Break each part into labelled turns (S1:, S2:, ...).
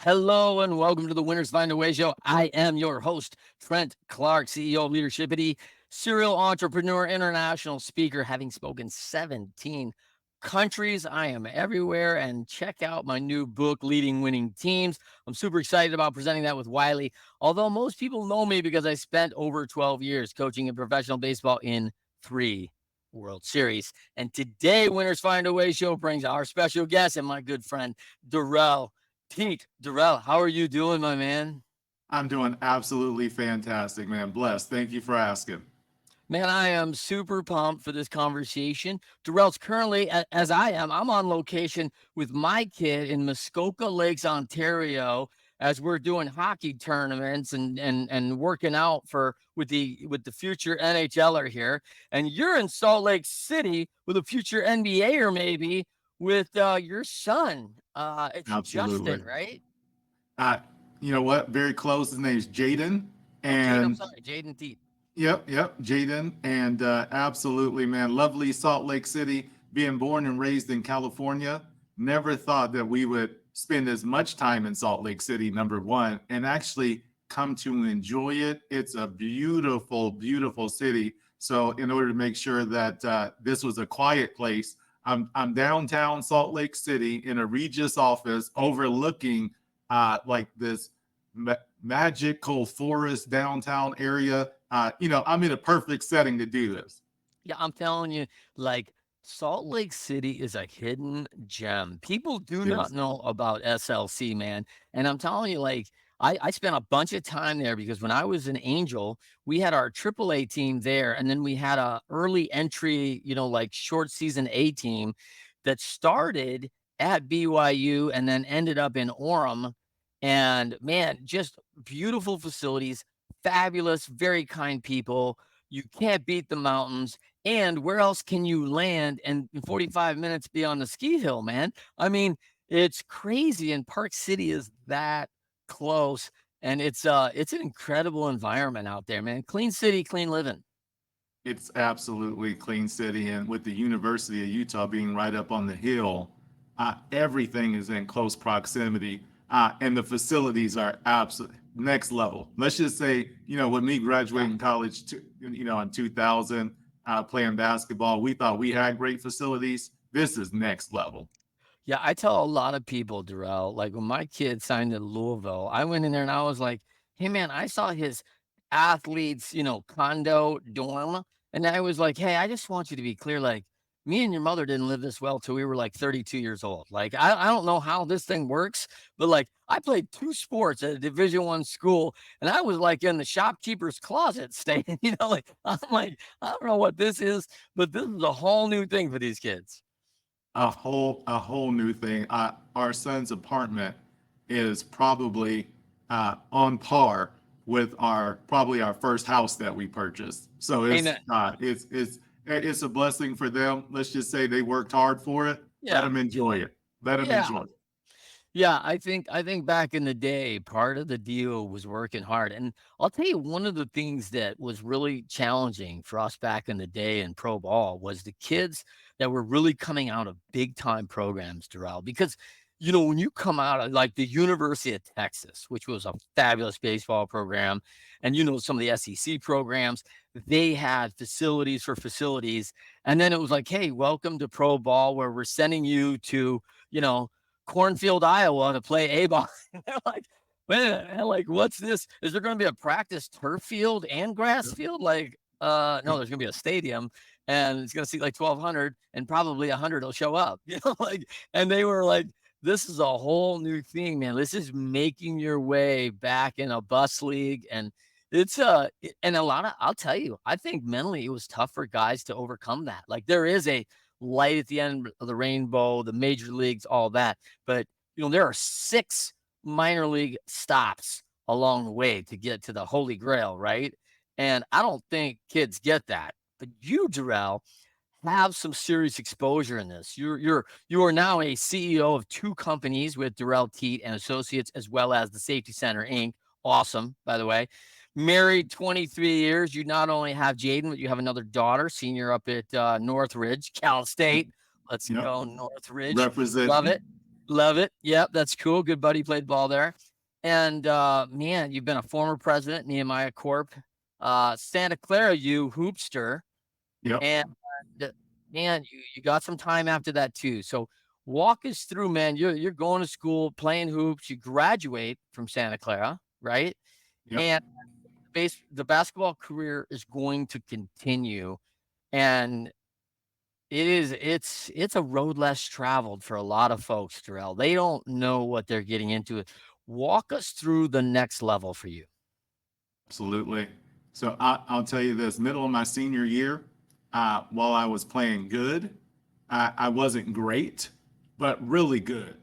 S1: Hello and welcome to the Winners Find a Way show. I am your host, Trent Clark, CEO of Leadershipity, serial entrepreneur, international speaker, having spoken 17 countries. I am everywhere, and check out my new book, Leading Winning Teams. I'm super excited about presenting that with Wiley, although most people know me because I spent over 12 years coaching in professional baseball in 3 World Series. And today, Winners Find a Way show brings our special guest and my good friend, Darrell Teat. Darrell, how are you doing, my man?
S2: I'm doing absolutely fantastic, man. Blessed. Thank you for asking.
S1: Man, I am super pumped for this conversation. Darrell's currently, as I am, I'm on location with my kid in Muskoka Lakes, Ontario, as we're doing hockey tournaments and working out for with the future NHLer here. And you're in Salt Lake City with a future NBAer, maybe with your son. It's
S2: Absolutely.
S1: Justin, right?
S2: Uh, you know what? Very close. His name's Jaden.
S1: Oh, Jade, I'm
S2: And
S1: sorry, Jaden Teat.
S2: yep, Jaden. And absolutely, man. Lovely Salt Lake City. Being born and raised in California, never thought that we would spend as much time in Salt Lake City, number one, and actually come to enjoy it. It's a beautiful, beautiful city. So, in order to make sure that this was a quiet place, I'm downtown Salt Lake City in a Regis office overlooking like this magical forest downtown area. I'm in a perfect setting to do this.
S1: Yeah, I'm telling you, like Salt Lake City is a hidden gem. People do not
S2: Yes.
S1: know about SLC, man. And I'm telling you, like, I spent a bunch of time there because when I was an Angel, we had our AAA team there, and then we had a early entry, like short season A team that started at BYU and then ended up in Orem. And man, just beautiful facilities, fabulous, very kind people. You can't beat the mountains. And where else can you land and in 45 minutes be on the ski hill, man? I mean, it's crazy. And Park City is that close. And it's an incredible environment out there, man. Clean city, clean living.
S2: It's absolutely clean city, and with the University of Utah being right up on the hill, everything is in close proximity, and the facilities are absolutely next level. Let's just say, with me
S1: Yeah.
S2: graduating college, in 2000, playing basketball, we thought we had great facilities. This is next level.
S1: Yeah, I tell a lot of people, Darrell, like when my kid signed in Louisville, I went in there and I was like, hey man, I saw his athletes, condo dorm. And I was like, hey, I just want you to be clear, like me and your mother didn't live this well till we were like 32 years old. Like I don't know how this thing works, but like I played 2 sports at a Division I school, and I was like in the shopkeeper's closet staying, like I'm like, I don't know what this is, but this is a whole new thing for these kids.
S2: A whole new thing. Our son's apartment is probably on par with our probably our first house that we purchased. So
S1: Amen.
S2: it's a blessing for them. Let's just say they worked hard for it. Let
S1: Yeah.
S2: them enjoy it. Let them
S1: Yeah.
S2: enjoy it.
S1: Yeah, I think back in the day, part of the deal was working hard. And I'll tell you one of the things that was really challenging for us back in the day in pro ball was the kids that were really coming out of big time programs, Darrell. Because when you come out of like the University of Texas, which was a fabulous baseball program, and some of the SEC programs, they had facilities for facilities. And then it was like, hey, welcome to pro ball, where we're sending you to, you know, Cornfield, Iowa to play A-ball. They're like, wait a minute, man, like, what's this? Is there going to be a practice turf field and grass field? Like, no, there's going to be a stadium and it's going to seat like 1,200 and probably 100 will show up, like, and they were like, this is a whole new thing, man. This is making your way back in a bus league. And and a lot of, I'll tell you, I think mentally it was tough for guys to overcome that. Like, there is a light at the end of the rainbow, the major leagues, all that. But, there are 6 minor league stops along the way to get to the holy grail, right? And I don't think kids get that. But you, Darrell, have some serious exposure in this. You are now a CEO of 2 companies with Darrell Teat and Associates, as well as the Safety Center Inc. Awesome, by the way. Married 23 years. You not only have Jaden, but you have another daughter, senior up at Northridge, Cal State. Let's
S2: Yep.
S1: go, Northridge. Love
S2: Representing.
S1: it. Love it. Yep, that's cool. Good buddy played ball there. And, man, you've been a former president, Nehemiah Corp. Santa Clara, you hoopster,
S2: Yep.
S1: and, man, you got some time after that too. So walk us through, man. You're going to school, playing hoops, you graduate from Santa Clara, right?
S2: Yep.
S1: And the basketball career is going to continue, and it's a road less traveled for a lot of folks, Darrell. They don't know what they're getting into. Walk us through the next level for you.
S2: Absolutely. So I'll tell you this: middle of my senior year, while I was playing good, I wasn't great, but really good.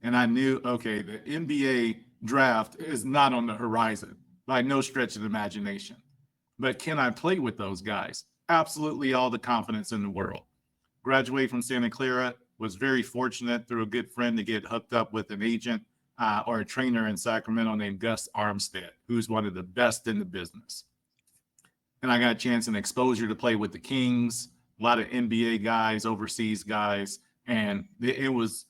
S2: And I knew, okay, the NBA draft is not on the horizon by no stretch of the imagination. But can I play with those guys? Absolutely, all the confidence in the world. Graduated from Santa Clara, was very fortunate through a good friend to get hooked up with an agent or a trainer in Sacramento named Gus Armstead, who's one of the best in the business. And I got a chance and exposure to play with the Kings, a lot of NBA guys, overseas guys, and it was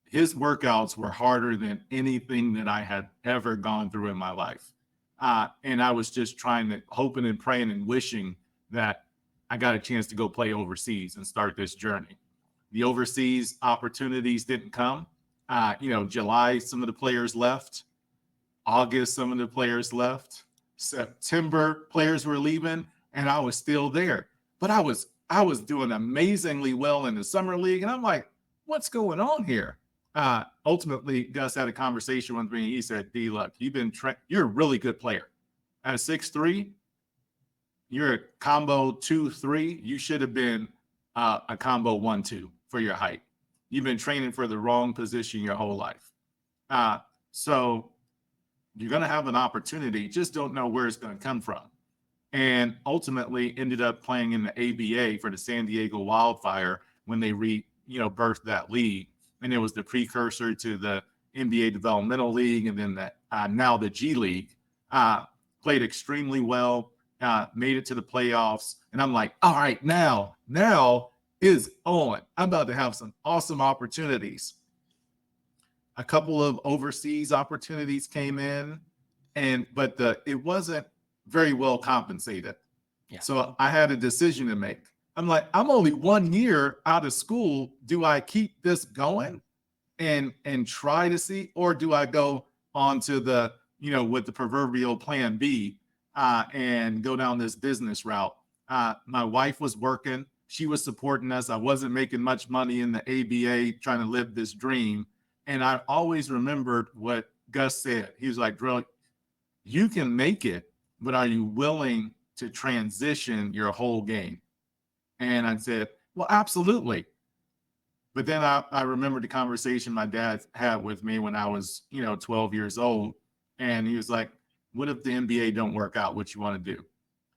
S2: his workouts were harder than anything that I had ever gone through in my life. And I was just trying to hoping and praying and wishing that I got a chance to go play overseas and start this journey. The overseas opportunities didn't come. July, some of the players left. August, some of the players left. September, players were leaving, and I was still there. But I was doing amazingly well in the summer league, and I'm like, what's going on here? Ultimately, Gus had a conversation with me. He said, "D, look, you're a really good player. At 6'3", you're a combo 2-3. You should have been a combo 1-2 for your height. You've been training for the wrong position your whole life. So you're going to have an opportunity. Just don't know where it's going to come from." And ultimately ended up playing in the ABA for the San Diego Wildfire when they birthed that league. And it was the precursor to the NBA Developmental League, and then now the G League. Played extremely well, made it to the playoffs, and I'm like, all right, now is on. I'm about to have some awesome opportunities. A couple of overseas opportunities came in, but it wasn't very well compensated.
S1: Yeah.
S2: So I had a decision to make. I'm like, I'm only 1 year out of school. Do I keep this going and try to see, or do I go on to with the proverbial plan B and go down this business route? My wife was working. She was supporting us. I wasn't making much money in the ABA trying to live this dream. And I always remembered what Gus said. He was like, "Drill, you can make it, but are you willing to transition your whole game?" And I said, "Well, absolutely." But then I remembered the conversation my dad had with me when I was, 12 years old. And he was like, "What if the NBA don't work out? What you want to do?"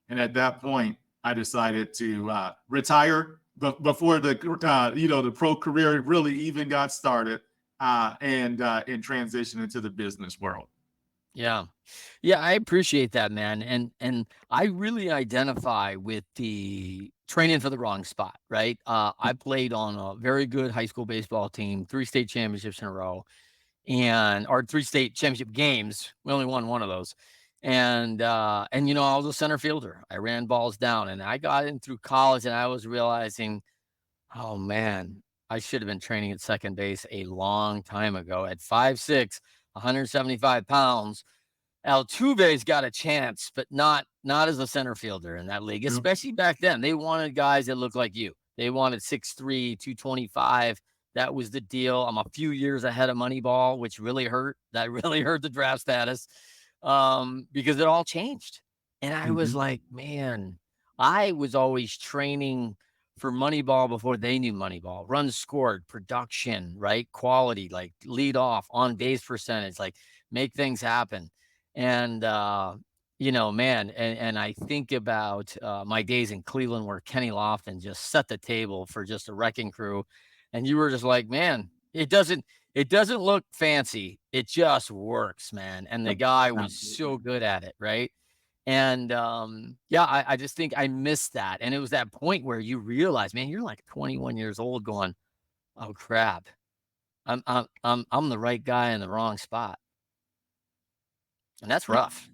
S2: And at that point, I decided to retire before the pro career really even got started, and transition into the business world.
S1: Yeah. Yeah, I appreciate that, man, and I really identify with the training for the wrong spot, right? I played on a very good high school baseball team, 3 state championships in a row, and or 3 state championship games. We only won one of those. And, I was a center fielder. I ran balls down, and I got in through college, and I was realizing, "Oh, man, I should have been training at second base a long time ago." At 5'6", 175 pounds, Altuve's got a chance, but not as a center fielder in that league,
S2: Yep.
S1: especially back then. They wanted guys that looked like you. They wanted 6'3", 225. That was the deal. I'm a few years ahead of Moneyball, which really hurt. That really hurt the draft status, because it all changed. And I was
S2: Mhm.
S1: like, man, I was always training for Moneyball before they knew Moneyball. Runs scored, production, right? Quality, like lead off, on base percentage, like make things happen. And, man, and I think about, my days in Cleveland where Kenny Lofton just set the table for just a wrecking crew, and you were just like, "Man, it doesn't look fancy, it just works, man," and the
S2: Yep.
S1: guy was
S2: Absolutely.
S1: so good at it, right? And, yeah, I just think I missed that, and it was that point where you realize, man, you're like 21 years old going, "Oh, crap. I'm the right guy in the wrong spot, and that's
S2: Yep.
S1: rough.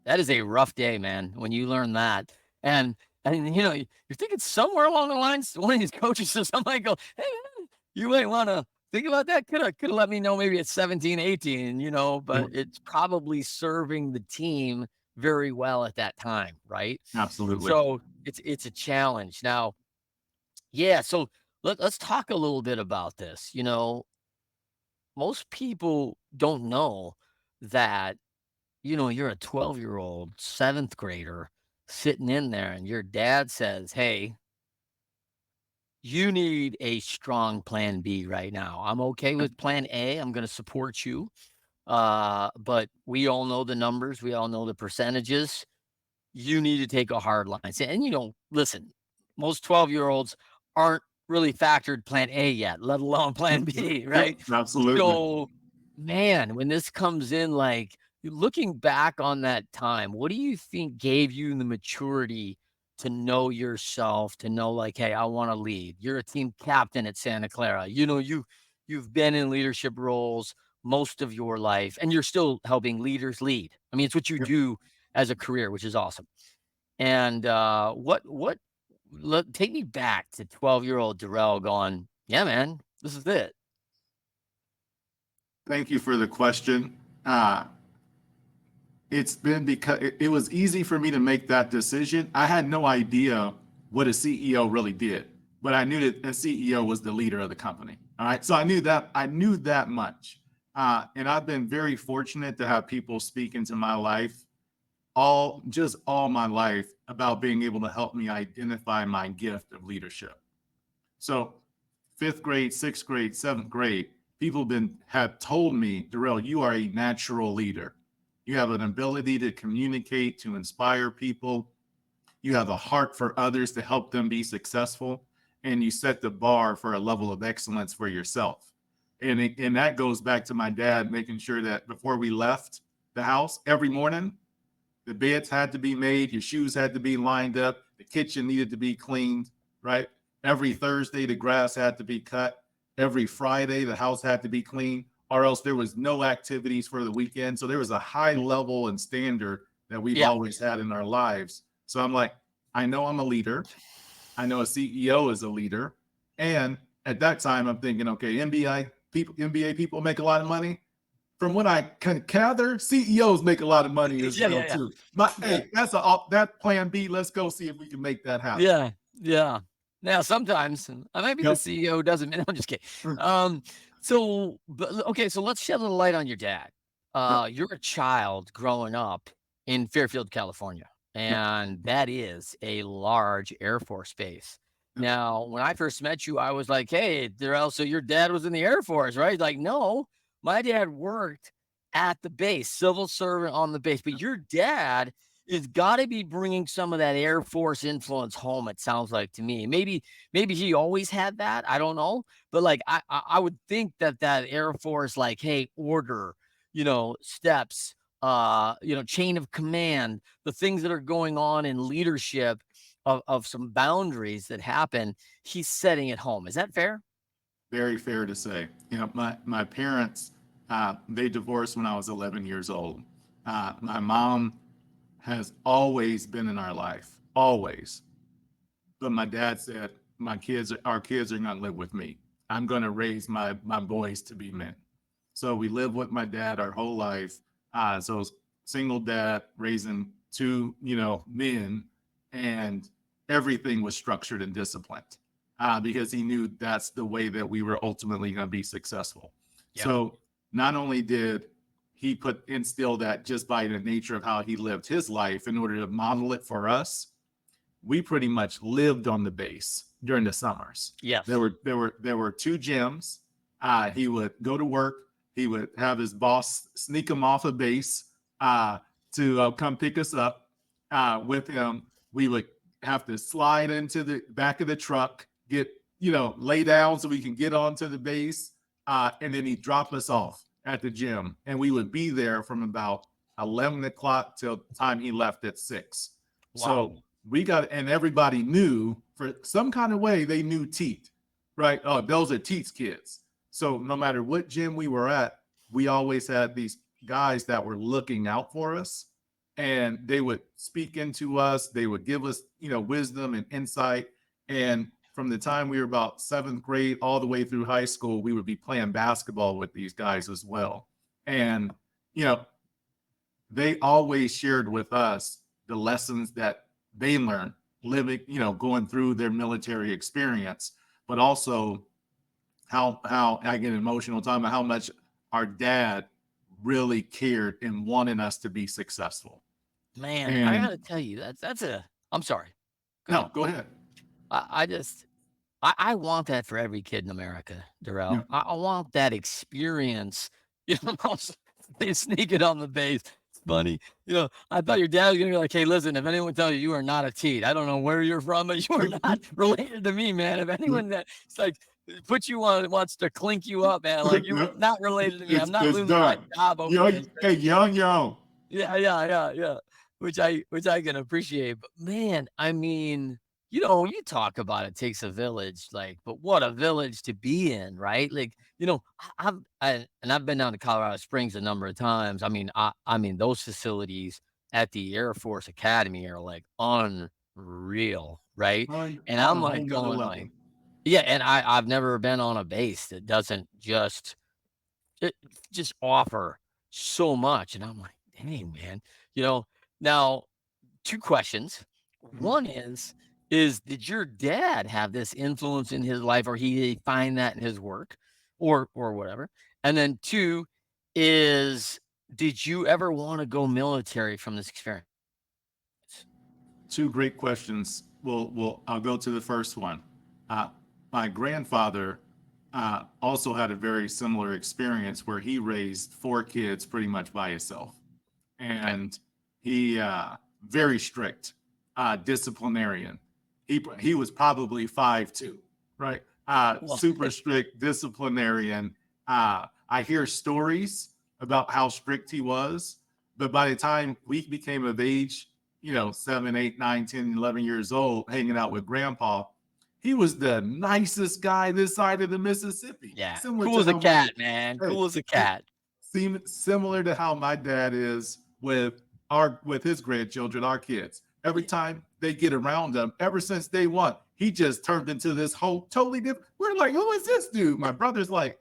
S1: That is a rough day, man, when you learn that. And you're thinking somewhere along the lines, one of these coaches or something might go, "Hey, man, you might wanna think about that. Coulda let me know maybe at 17, 18, but
S2: Yep.
S1: it's probably serving the team very well at that time, right?
S2: Absolutely.
S1: So, it's a challenge. Now, yeah, so let's talk a little bit about this. Most people don't know that you're a 12-year-old 7th grader sitting in there and your dad says, "Hey, you need a strong plan B right now. I'm okay with plan A. I'm going to support you. But we all know the numbers, we all know the percentages. You need to take a hard line." And listen, most 12-year-olds aren't really factored plan A yet, let alone plan B,
S2: Yep.
S1: right?
S2: Absolutely.
S1: So, man, when this comes in, like, looking back on that time, what do you think gave you the maturity to know yourself, to know, like, "Hey, I wanna lead." You're a team captain at Santa Clara. You've been in leadership roles most of your life, and you're still helping leaders lead. I mean, it's what you
S2: Yep.
S1: do as a career, which is awesome. And, what let take me back to 12-year-old Darrell going, "Yeah, man, this is it."
S2: Thank you for the question. Uh, it's been because it was easy for me to make that decision. I had no idea what a CEO really did, but I knew that a CEO was the leader of the company. All right, so I knew that much, and I've been very fortunate to have people speak into my life all my life about being able to help me identify my gift of leadership. So fifth grade, sixth grade, seventh grade, people have told me, Darrell, you are a natural leader. You have an ability to communicate, to inspire people. You have a heart for others to help them be successful, and you set the bar for a level of excellence for yourself. And that goes back to my dad making sure that before we left the house every morning, the beds had to be made, your shoes had to be lined up, the kitchen needed to be cleaned, right? Every Thursday, the grass had to be cut. Every Friday, the house had to be cleaned, or else there was no activities for the weekend. So there was a high level and standard that we've
S1: Yeah.
S2: always had in our lives. So I'm like, I know I'm a leader. I know a CEO is a leader. And at that time, I'm thinking, okay, NBA people make a lot of money. From what I can gather, CEOs make a lot of money as
S1: Yeah,
S2: well
S1: yeah, yeah.
S2: too. But
S1: Yeah.
S2: hey, that plan B. Let's go see if we can make that happen.
S1: Yeah, yeah. Now sometimes, I might be the
S2: Yep.
S1: CEO doesn't mean I'm just kidding. Okay, so let's shed a little light on your dad.
S2: Yep.
S1: You're a child growing up in Fairfield, California,
S2: Yep.
S1: and that is a large Air Force base.
S2: Yep.
S1: Now, when I first met you, I was like, "Hey, Darrell, so your dad was in the Air Force, right?" Like, "No, my dad worked at the base, civil servant on the base, but your dad is gotta be bringing some of that Air Force influence home, it sounds like to me. Maybe he always had that, I don't know, but, like, I would think that that Air Force, like, hey, order, steps, chain of command, the things that are going on in leadership of some boundaries that happen, he's setting at home. Is that fair?
S2: Very fair to say. My parents, they divorced when I was 11 years old. My mom has always been in our life, always. But my dad said, our kids are going to live with me. I'm going to raise my boys to be men. So we lived with my dad our whole life. So single dad raising two, men, and everything was structured and disciplined because he knew that's the way that we were ultimately going to be successful.
S1: Yeah.
S2: So not only did he instill that just by the nature of how he lived his life in order to model it for us, we pretty much lived on the base during the summers. There
S1: Yes.
S2: were there were there were two gyms. He would go to work. He would have his boss sneak him off a base to come pick us up. With him, we would have to slide into the back of the truck, get lay down so we can get onto the base, and then he'd drop us off at the gym, and we would be there from about 11 o'clock till the time he left at 6.
S1: Wow.
S2: So and everybody knew for some kind of way they knew Teat, right? Oh, those are Teat's kids. So no matter what gym we were at, we always had these guys that were looking out for us, and they would speak into us. They would give us, wisdom and insight. And from the time we were about seventh grade all the way through high school, we would be playing basketball with these guys as well. And, you know, they always shared with us the lessons that they learned living, going through their military experience, but also how I get emotional talking about how much our dad really cared and wanted us to be successful.
S1: Man, I
S2: And
S1: gotta tell you, that's a I'm sorry. Go ahead.
S2: no, go ahead.
S1: I just I want that for every kid in America,
S2: Yeah.
S1: Darrell. I want that experience. They sneak it on the base. It's funny. I thought your dad was gonna be like, "Hey, listen, if anyone tells you you are not a Teat, I don't know where you're from, but you are not related to me, man. If anyone that it's like put you on wants to clink you up, man, like you are
S2: Yep.
S1: not related to me. I'm not
S2: It's
S1: losing my
S2: done.
S1: job over
S2: Yo,
S1: this."
S2: hey, young, young.
S1: Yeah, yeah, yeah, yeah. Which I can appreciate. But man, I mean, you talk about it takes a village, like, but what a village to be in, right? Like, I've been down to Colorado Springs a number of times. I mean, those facilities at the Air Force Academy are like unreal, right? And
S2: On
S1: I'm
S2: a whole
S1: like
S2: nother
S1: going
S2: level.
S1: like, yeah, and I've never been on a base that doesn't it just offer so much, and I'm like, "Dang, man." You know, now 2 questions.
S2: Mhm.
S1: One is did your dad have this influence in his life, or he did find that in his work or whatever? And then 2 is did you ever wanna go military from this experience?
S2: Two great questions. I'll go to the first one. Uh, my grandfather also had a very similar experience where he raised four kids pretty much by himself,
S1: Okay.
S2: and he very strict, disciplinarian. He was probably 5'2", right?
S1: Well,
S2: Super strict disciplinarian. I hear stories about how strict he was, but by the time we became of age, 7, 8, 9, 10, 11 years old, hanging out with grandpa, he was the nicest guy this side of the Mississippi.
S1: yeah,
S2: Similar
S1: cool
S2: to
S1: as a
S2: how my
S1: cat, man,
S2: hey,
S1: cool as a
S2: hey,
S1: cat.
S2: similar to how my dad is with his grandchildren, our kids. Every
S1: Ye
S2: time they get around him, ever since day one, he just turned into this whole totally different. We're like, who is this dude? My brother's like,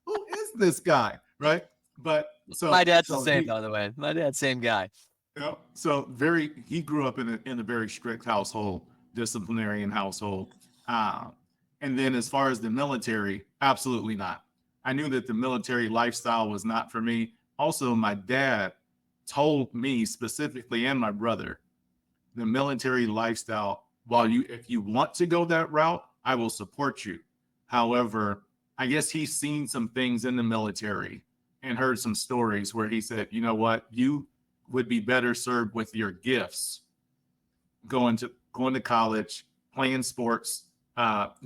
S2: who is this guy? Right? But
S1: My
S2: so
S1: dad's the
S2: so
S1: same,
S2: he
S1: by the way. My dad's same guy.
S2: yeah. So he grew up in a very strict household, disciplinarian household. Uh, and then as far as the military, absolutely not. I knew that the military lifestyle was not for me. Also, my dad told me specifically and my brother, the military lifestyle, if you want to go that route, I will support you. However, I guess he's seen some things in the military and heard some stories where he said, you know what, you would be better served with your gifts going to college, playing sports,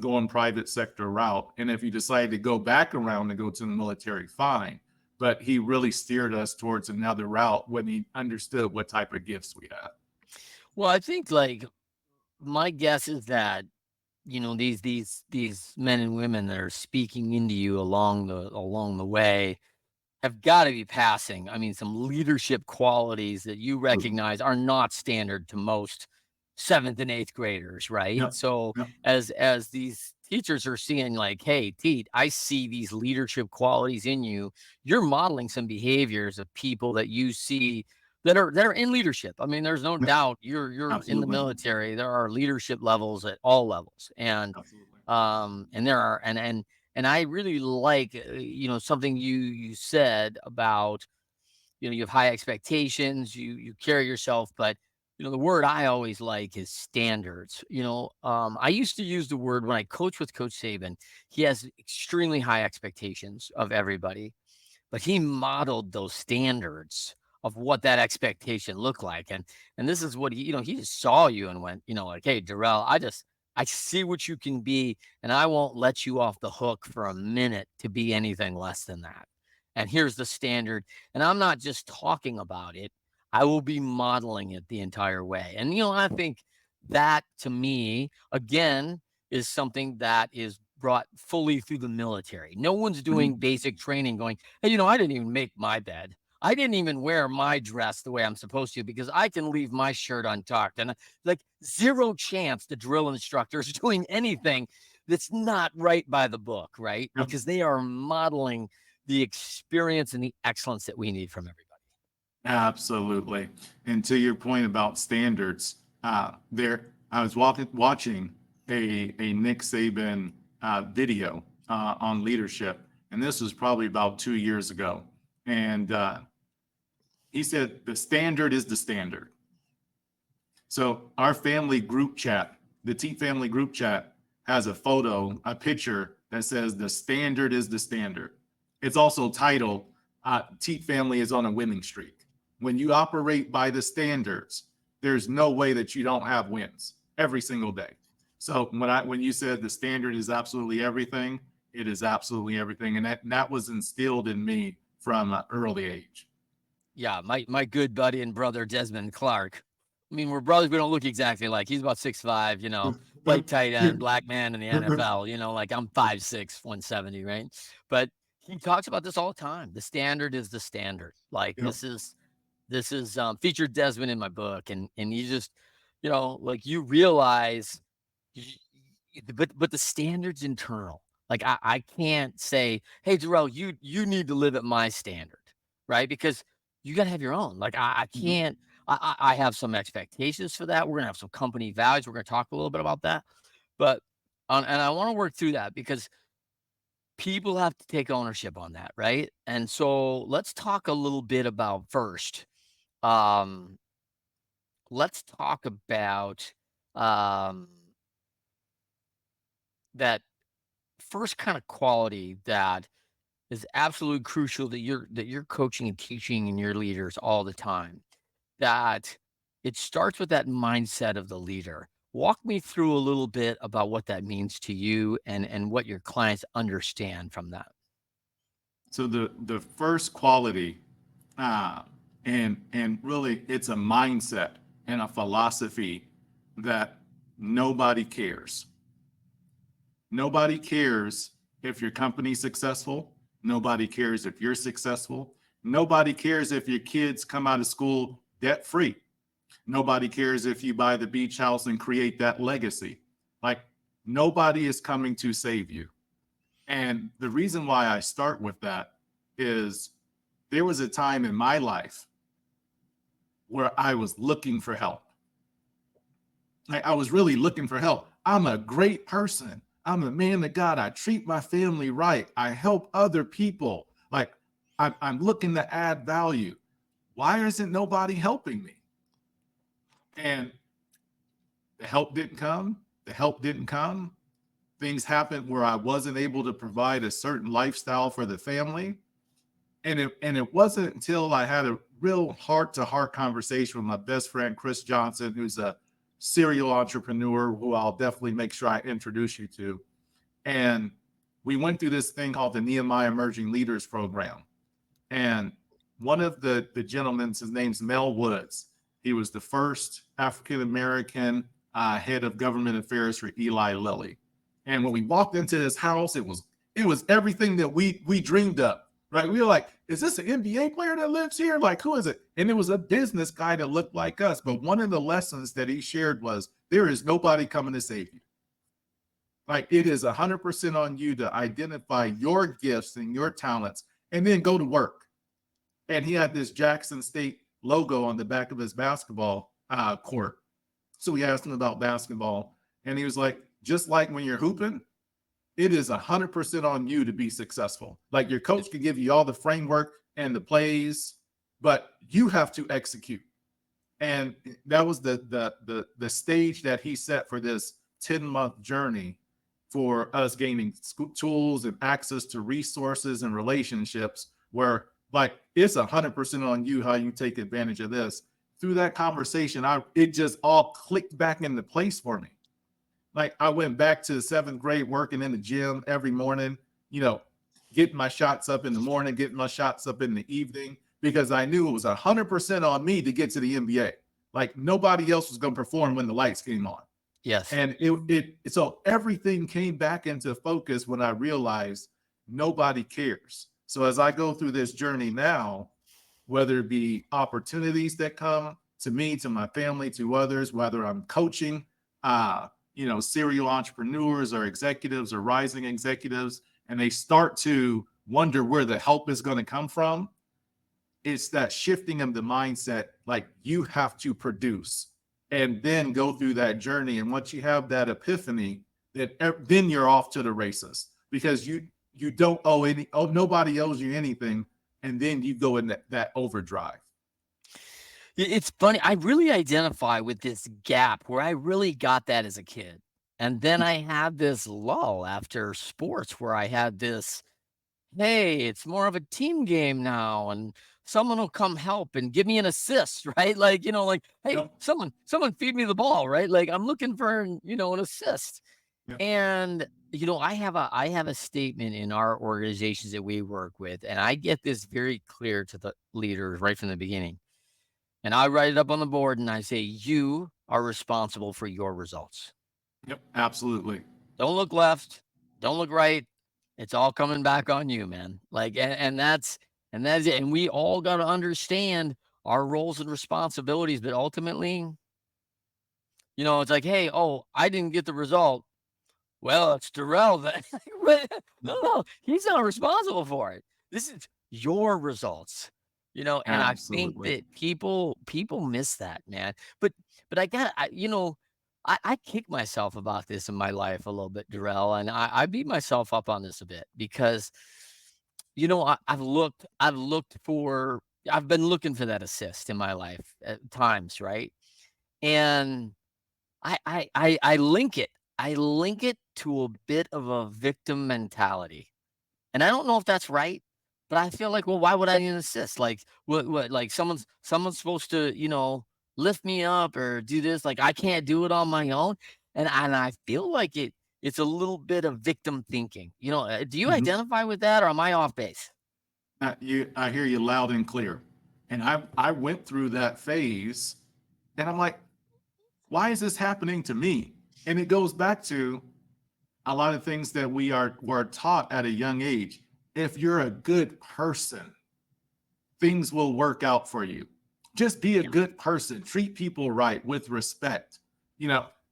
S2: going private sector route. And if you decide to go back around and go to the military, fine. But he really steered us towards another route when he understood what type of gifts we had.
S1: Well, I think, like, my guess is that, these men and women that are speaking into you along the way have gotta be passing, I mean, some leadership qualities that you
S2: Absolutely.
S1: recognize are not standard to most 7th and 8th graders, right?
S2: Yep.
S1: So,
S2: Yep.
S1: as these teachers are seeing like, "Hey, Teet, I see these leadership qualities in you." You're modeling some behaviors of people that you see that are in leadership. I mean, there's no
S2: Yep.
S1: doubt you're in the
S2: Absolutely.
S1: military. There are leadership levels at all levels, and
S2: Absolutely.
S1: and there are and I really like, something you said about, you have high expectations, you carry yourself, but the word I always like is standards. I used to use the word when I coach with Coach Saban. He has extremely high expectations of everybody, but he modeled those standards of what that expectation looked like. And this is what he just saw you and went, like, "Hey, Darrell, I see what you can be, and I won't let you off the hook for a minute to be anything less than that. And here's the standard. And I'm not just talking about it, I will be modeling it the entire way." And I think that to me, again, is something that is brought fully through the military. No one's doing
S2: Mhm.
S1: basic training going, hey, I didn't even make my bed. I didn't even wear my dress the way I'm supposed to because I can leave my shirt untucked. And like zero chance the drill instructor is doing anything that's not right by the book, right?
S2: Yep.
S1: Because they are modeling the experience and the excellence that we need from everybody.
S2: Absolutely. And to your point about standards, there I was watching a Nick Saban video on leadership, and this was probably about 2 years ago. And he said the standard is the standard. So our family group chat, the Teat family group chat, has a photo, a picture that says the standard is the standard. It's also titled Teat family is on a winning streak. When you operate by the standards, there's no way that you don't have wins every single day. So when you said the standard is absolutely everything, it is absolutely everything, and that was instilled in me from an early age.
S1: Yeah, my good buddy and brother Desmond Clark. I mean, we're brothers. We don't look exactly like. He's about 6'5", played tight end, black man in the NFL. Like I'm 5'6", 170, right? But he talks about this all the time. The standard is the standard. Like
S2: Yep.
S1: this is featured Desmond in my book, and you just, like you realize but the standard's internal. Like I can't say, "Hey, Darrell, you need to live at my standard," right? Because you gotta have your own. Like I
S2: Mhm.
S1: can't. I have some expectations for that. We're gonna have some company values. We're gonna talk a little bit about that, but and I want to work through that because people have to take ownership on that, right? And so let's talk a little bit about first. Um, let's talk about um that first kind of quality that is absolutely crucial that you're coaching and teaching in your leaders all the time. That it starts with that mindset of the leader. Walk me through a little bit about what that means to you and what your clients understand from that.
S2: So the first quality, uh, and really it's a mindset and a philosophy that nobody cares. Nobody cares if your company's successful. Nobody cares if you're successful. Nobody cares if your kids come out of school debt free. Nobody cares if you buy the beach house and create that legacy. Like nobody is coming to save you. And the reason why I start with that is there was a time in my life where I was looking for help. Like I was really looking for help. I'm a great person. I'm a man of God. I treat my family right. I help other people. Like I'm looking to add value. Why isn't nobody helping me? And the help didn't come. The help didn't come. Things happened where I wasn't able to provide a certain lifestyle for the family. And it wasn't until I had a real heart-to-heart conversation with my best friend Chris Johnson, who's a serial entrepreneur who I'll definitely make sure I introduce you to. And we went through this thing called the Nehemiah Emerging Leaders Program. And one of the gentlemen, his name's Mel Woods. He was the first African American head of government affairs for Eli Lilly. And when we walked into his house, it was everything that we dreamed of. Right? We were like, is this an NBA player that lives here? Like, who is it? And it was a business guy that looked like us. But one of the lessons that he shared was there is nobody coming to save you. Like it is 100% on you to identify your gifts and your talents and then go to work. And he had this Jackson State logo on the back of his basketball court. So we asked him about basketball, and he was like, just like when you're hooping, it is 100% on you to be successful. Like your coach can give you all the framework and the plays, but you have to execute. And that was the stage that he set for this 10-month journey for us gaining tools and access to resources and relationships where like it's 100% on you how you take advantage of this. Through that conversation, it just all clicked back into place for me. Like I went back to the seventh grade working in the gym every morning, you know, getting my shots up in the morning, getting my shots up in the evening, because I knew it was 100% on me to get to the NBA. Like nobody else was going to perform when the lights came on.
S1: Yes.
S2: And so everything came back into focus when I realized nobody cares. So as I go through this journey now, whether it be opportunities that come to me, to my family, to others, whether I'm coaching, serial entrepreneurs or executives or rising executives, and they start to wonder where the help is going to come from, it's that shifting of the mindset, like you have to produce and then go through that journey. And once you have that epiphany, then you're off to the races because you don't owe any, oh, nobody owes you anything. And then you go in that overdrive.
S1: It's funny, I really identify with this gap where I really got that as a kid, and then I had this lull after sports where I had this, "Hey, it's more of a team game now, and someone will come help and give me an assist," right? Like, like, "Hey,
S2: Yep.
S1: someone feed me the ball," right? Like, I'm looking for an assist.
S2: Yep.
S1: And, I have a statement in our organizations that we work with, and I get this very clear to the leaders right from the beginning. And I write it up on the board and I say, "You are responsible for your results.
S2: Yep. Absolutely.
S1: Don't look left. Don't look right. It's all coming back on you, man." Like, and that's it. And we all got to understand our roles and responsibilities. But ultimately, it's like, "Hey, oh, I didn't get the result. Well, it's Darrell that." No, no, he's not responsible for it. This is your results, and I think
S2: Absolutely.
S1: that people miss that, man. But I kick myself about this in my life a little bit, Darrell, and I beat myself up on this a bit because, I've been looking for that assist in my life at times, right? And I link it. I link it to a bit of a victim mentality, and I don't know if that's right, but I feel like, well, why would I need an assist? Like, what, like someone's supposed to, lift me up or do this. Like, I can't do it on my own, and I feel like it's a little bit of victim thinking. Do you
S2: Mhm.
S1: identify with that, or am I off base?
S2: I hear you loud and clear. And I went through that phase and I'm like, why is this happening to me? And it goes back to a lot of things that were taught at a young age. If you're a good person, things will work out for you. Just be a
S1: Yeah.
S2: good person, treat people right with respect.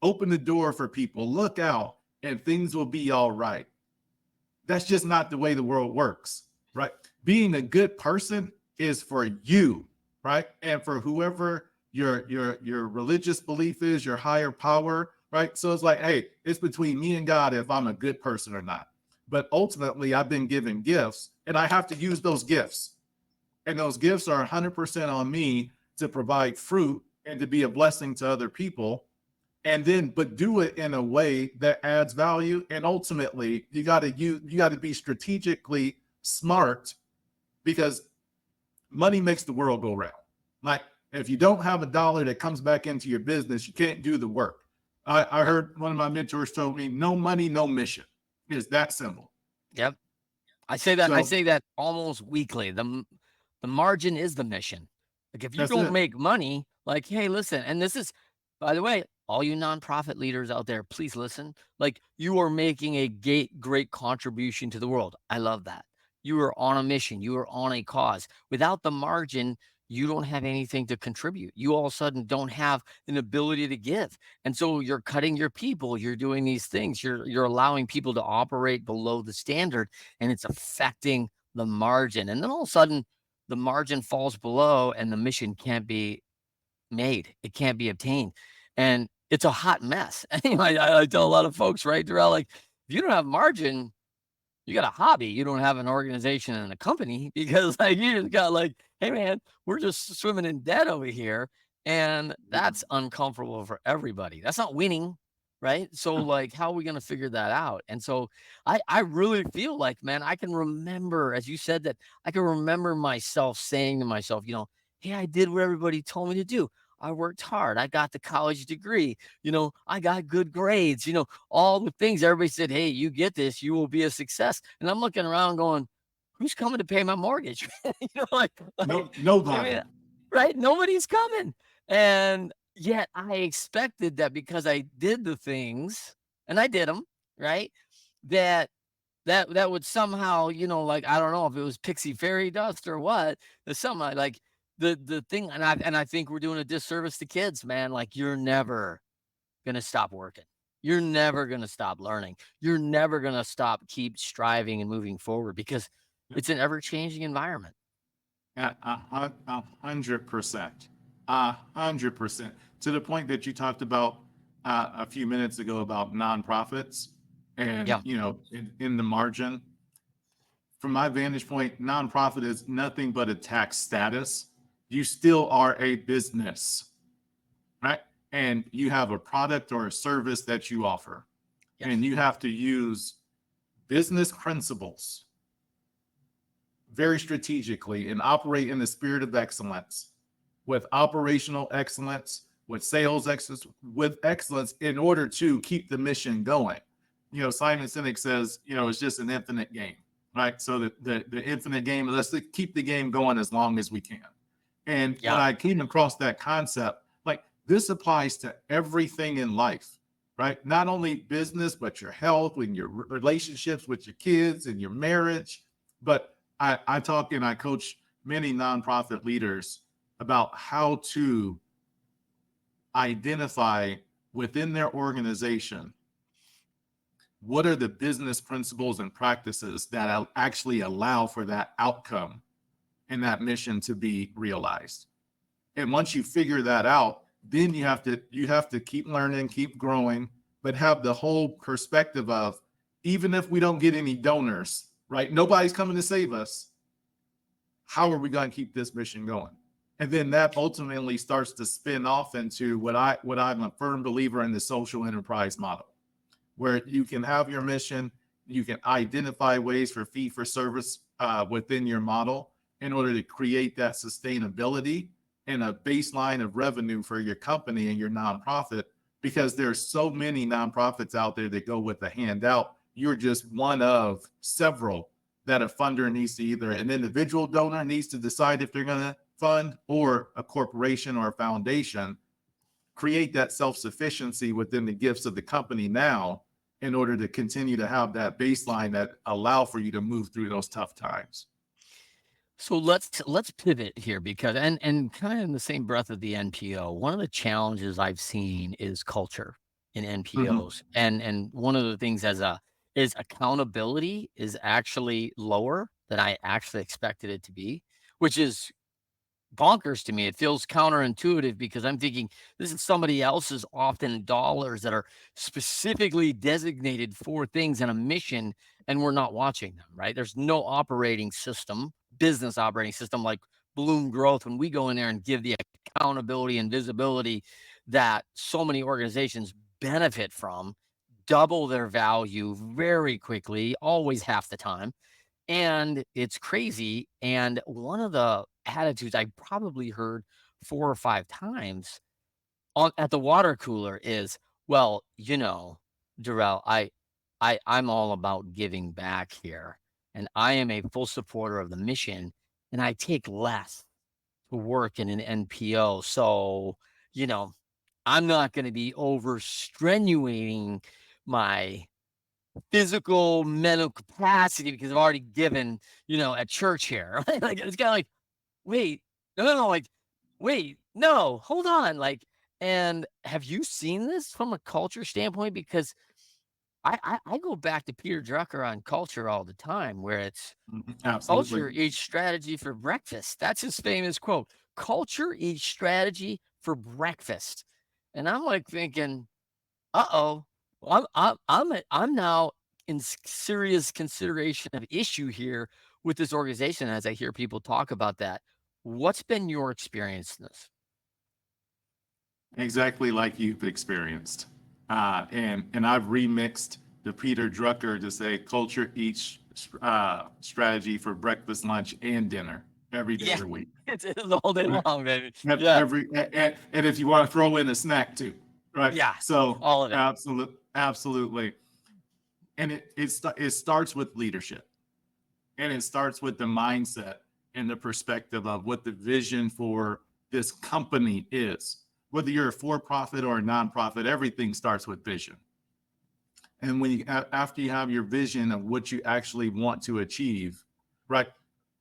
S2: Open the door for people, look out, and things will be all right. That's just not the way the world works, right? Being a good person is for you, right? And for whoever your religious belief is, your higher power, right? So it's like, hey, it's between me and God if I'm a good person or not. But ultimately, I've been given gifts and I have to use those gifts. And those gifts are 100% on me to provide fruit and to be a blessing to other people, and then but do it in a way that adds value. And ultimately you got to be strategically smart, because money makes the world go round. Like, if you don't have a dollar that comes back into your business, you can't do the work. I
S1: Yep.
S2: heard one of my mentors told me, no money, no mission. It's that simple.
S1: Yep. I
S2: So
S1: say that almost weekly. The margin is the mission. Like, if you
S2: that's
S1: don't
S2: it.
S1: make money, like, hey, listen, and this is, by the way, all you nonprofit leaders out there, please listen. Like, you are making a great contribution to the world. I love that. You are on a mission. You are on a cause. Without the margin, you don't have anything to contribute. You all of a sudden don't have an ability to give. And so you're cutting your people. You're doing these things. You're allowing people to operate below the standard, and it's affecting the margin. And then all of a sudden, the margin falls below and the mission can't be made. It can't be obtained. And it's a hot mess. I tell a lot of folks, right, Darrell, like, if you don't have margin, you got a hobby. You don't have an organization and a company because, like, you just got, like, hey man, we're just swimming in debt over here. And that's uncomfortable for everybody. That's not winning. Right. So, like, how are we going to figure that out? And so I really feel like, man, I can remember, as you said, that I can remember myself saying to myself, hey, I did what everybody told me to do. I worked hard. I got the college degree. I got good grades. All the things everybody said, "Hey, you get this, you will be a success." And I'm looking around going, "Who's coming to pay my mortgage?" Like,
S2: No,
S1: I
S2: nobody.
S1: mean, right? Nobody's coming. And Yet I expected that because I did the things, and I did them right, that that would somehow, like, I don't know if it was pixie fairy dust or what, that somehow, like, the thing, and I think we're doing a disservice to kids, man, like, you're never gonna stop working. You're never gonna stop learning. You're never gonna keep striving and moving forward because it's an ever-changing environment.
S2: At 100%, 100%. To the point that you talked about a few minutes ago about nonprofits and,
S1: Yeah,
S2: in the margin. From my vantage point, nonprofit is nothing but a tax status. You still are a business, right? And you have a product or a service that you offer, and
S1: yes,
S2: you have to use business principles very strategically and operate in the spirit of excellence, with operational excellence, with sales excellence, with excellence in order to keep the mission going. Simon Sinek says, it's just an infinite game, right? So the infinite game, let's keep the game going as long as we can. And when
S1: yeah.
S2: I came across that concept, like this applies to everything in life, right? Not only business, but your health and your relationships with your kids and your marriage. But I talk and I coach many nonprofit leaders about how to identify within their organization what are the business principles and practices that actually allow for that outcome and that mission to be realized. And once you figure that out, then you have to keep learning, keep growing, but have the whole perspective of, even if we don't get any donors, right? Nobody's coming to save us. How are we going to keep this mission going? And then that ultimately starts to spin off into what I'm a firm believer in, the social enterprise model, where you can have your mission, you can identify ways for fee for service within your model in order to create that sustainability and a baseline of revenue for your company and your nonprofit. Because there's so many nonprofits out there that go with a handout. You're just one of several that a funder needs to, either an individual donor needs to decide if they're going to fund, or a corporation or a foundation create that self-sufficiency within the gifts of the company now, in order to continue to have that baseline that allow for you to move through those tough times.
S1: So let's pivot here because and kind of in the same breath of the NPO, one of the challenges I've seen is culture in
S2: Mhm.
S1: NPOs. And one of the things is accountability is actually lower than I actually expected it to be, which is bonkers to me. It feels counterintuitive because I'm thinking this is somebody else's often dollars that are specifically designated for things and a mission, and we're not watching them, right? There's no operating system, business operating system like Bloom Growth when we go in there and give the accountability and visibility that so many organizations benefit from, double their value very quickly, always half the time, and it's crazy, and one of the attitudes I probably heard 4 or 5 times on at the water cooler is, "Well, Darrell, I'm all about giving back here, and I am a full supporter of the mission, and I take less to work in an NPO, so, you know, I'm not gonna be overstrenuating my physical, mental capacity because I've already given, at church here." Like, it's kinda like, "Wait, no, no, no, like, wait, no, hold on," like, and have you seen this from a culture standpoint? Because I go back to Peter Drucker on culture all the time, where it's,
S2: Mhm. Absolutely.
S1: "Culture eats strategy for breakfast." That's his famous quote. "Culture eats strategy for breakfast." And I'm, like, thinking, uh-oh. Well, I'm now in serious consideration of issue here with this organization as I hear people talk about that. What's been your experience in this?
S2: Exactly like you've experienced. And I've remixed the Peter Drucker to say culture eats strategy for breakfast, lunch, and dinner every day of
S1: Yeah,
S2: the week.
S1: it's all day
S2: Right?
S1: long, baby.
S2: And
S1: Yeah,
S2: and if you want to throw in a snack too, right?
S1: yeah,
S2: So
S1: all of it.
S2: absolutely. And it starts with leadership, and it starts with the mindset and the perspective of what the vision for this company is. whether you're a for-profit or a nonprofit, everything starts with vision. And when you, after you have your vision of what you actually want to achieve, right,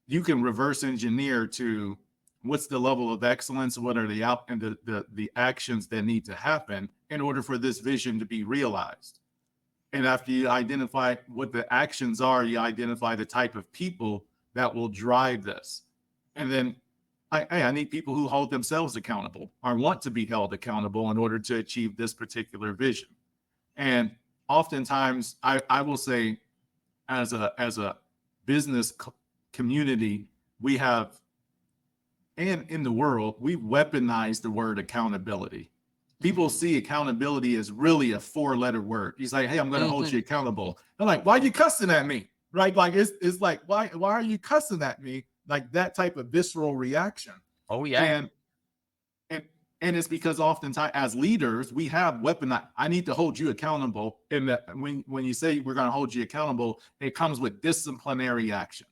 S2: you can reverse engineer to what's the level of excellence, what are the out and the actions that need to happen in order for this vision to be realized. And after you identify what the actions are, you identify the type of people that will drive this. And then I need people who hold themselves accountable or want to be held accountable in order to achieve this particular vision. And oftentimes, I will say, as a business community, we have, and in the world, we weaponize the word accountability. People see accountability as really a four-letter word. He's like, "Hey, I'm going to hold
S1: Mhm.
S2: you accountable." I'm like, "Why are you cussing at me?" Right? Like it's like, why are you cussing at me? Like that type of visceral reaction.
S1: Oh, yeah.
S2: And and and it's because oftentimes as leaders we have weaponized. I need to hold you accountable. And that when you say we're going to hold you accountable, it comes with disciplinary action,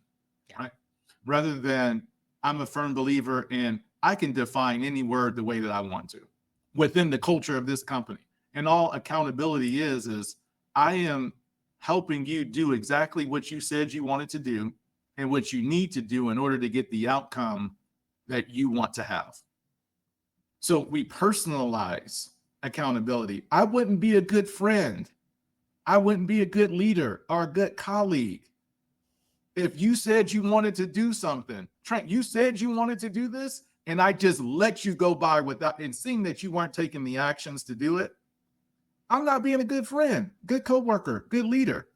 S1: Yeah.
S2: right? Rather than, I'm a firm believer in, I can define any word the way that I want to within the culture of this company. And all accountability is I am helping you do exactly what you said you wanted to do and what you need to do in order to get the outcome that you want to have. So we personalize accountability. I wouldn't be a good friend. I wouldn't be a good leader or a good colleague if you said you wanted to do something. Trent, you said you wanted to do this, and I just let you go by without, and seeing that you weren't taking the actions to do it. I'm not being a good friend, good coworker, good leader.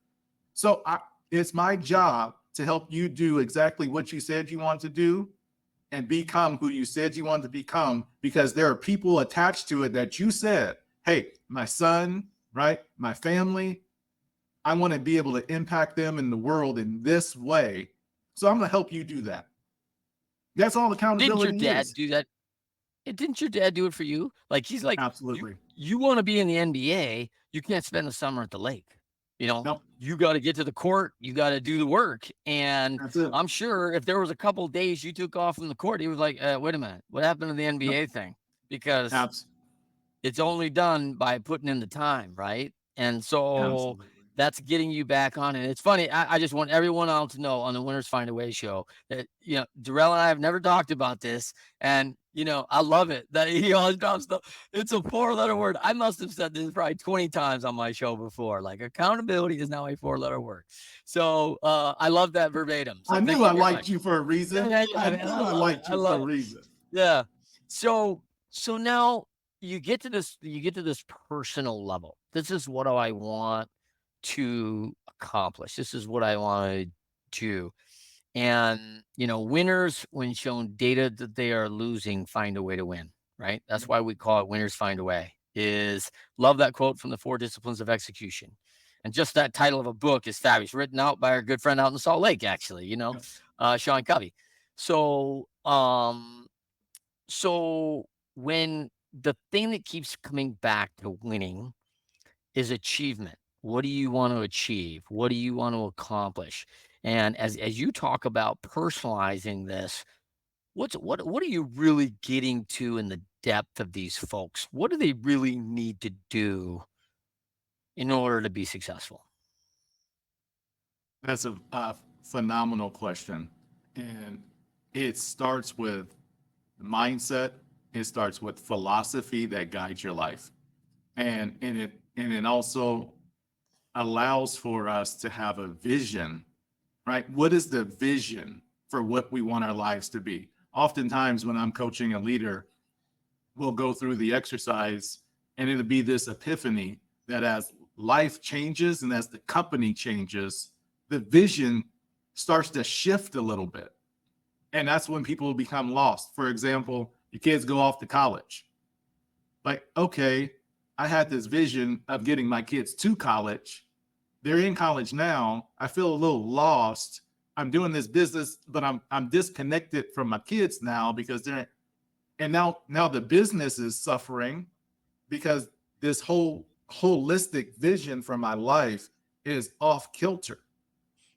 S2: So it's my job to help you do exactly what you said you want to do and become who you said you wanted to become, because there are people attached to it that you said, "Hey, my son, right? My family, I want to be able to impact them in the world in this way. So I'm going to help you do that." That's all
S1: Didn't your
S2: accountability
S1: dad
S2: is.
S1: do that? Didn't your dad do it for you? Like, he's like,
S2: Absolutely.
S1: you wanna be in the NBA, you can't spend the summer at the lake, you know?
S2: No,
S1: You gotta get to the court, you gotta do the work, and
S2: that's it.
S1: I'm sure if there was a couple days you took off from the court, he was like, wait a minute, what happened to the
S2: No,
S1: NBA thing?" Because
S2: abs-
S1: it's only done by putting in the time, right? And so
S2: absolutely.
S1: that's getting you back on it. It's funny. I just want everyone else to know on the Winners Find a Way show that, Darrell and I have never talked about this. And, I love it that he always drops it's a four-letter word. I must have said this probably 20 times on my show before. Like, accountability is now a four-letter word. So I love that verbatim.
S2: I
S1: So
S2: knew
S1: thank
S2: I
S1: you very much.
S2: liked you for a
S1: Yeah,
S2: reason.
S1: yeah, yeah,
S2: I
S1: man.
S2: knew I liked
S1: I
S2: you for
S1: love
S2: a
S1: it.
S2: reason.
S1: Yeah. So now you get to this personal level. This is what do I want to accomplish. This is what I want to do. And winners, when shown data that they are losing, find a way to win, right? That's why we call it winners find a way. Is love that quote from the Four Disciplines of Execution. And just that title of a book is fabulous, written out by our good friend out in Salt Lake, actually, Sean Covey. So so when the thing that keeps coming back to winning is achievement. What do you want to achieve? What do you want to accomplish? And as you talk about personalizing this, what are you really getting to in the depth of these folks? What do they really need to do in order to be successful?
S2: That's a phenomenal question. And it starts with mindset. It starts with philosophy that guides your life. And it also allows for us to have a vision, right? What is the vision for what we want our lives to be? Oftentimes when I'm coaching a leader, we'll go through the exercise and it'll be this epiphany that as life changes and as the company changes, the vision starts to shift a little bit. And that's when people become lost. For example, your kids go off to college. Like, okay, I had this vision of getting my kids to college. They're in college now. I feel a little lost. I'm doing this business, but I'm disconnected from my kids now because they're, and now the business is suffering because this whole holistic vision for my life is off kilter.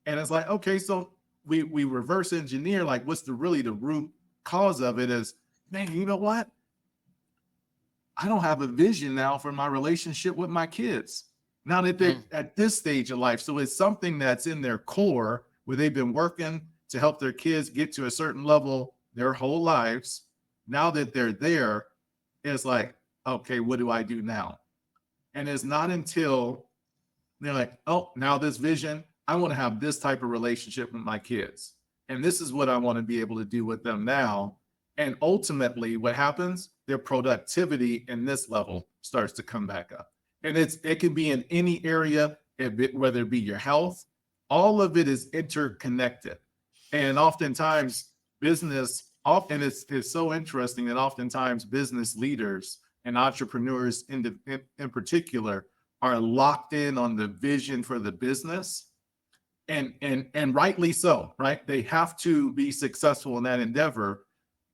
S2: And it's like, okay, so we reverse engineer, like what's the really the root cause of it is, man, you know what? I don't have a vision now for my relationship with my kids now that they're
S1: Mm,
S2: at this stage of life. So it's something that's in their core where they've been working to help their kids get to a certain level their whole lives. Now that they're there, it's like, okay, what do I do now? And it's not until they're like, oh, now this vision, I want to have this type of relationship with my kids. And this is what I want to be able to do with them now. And ultimately, what happens, their productivity in this level starts to come back up. And it can be in any area, whether it be your health, all of it is interconnected. And oftentimes, business, often it's so interesting that oftentimes business leaders and entrepreneurs in particular are locked in on the vision for the business, and rightly so, right? They have to be successful in that endeavor,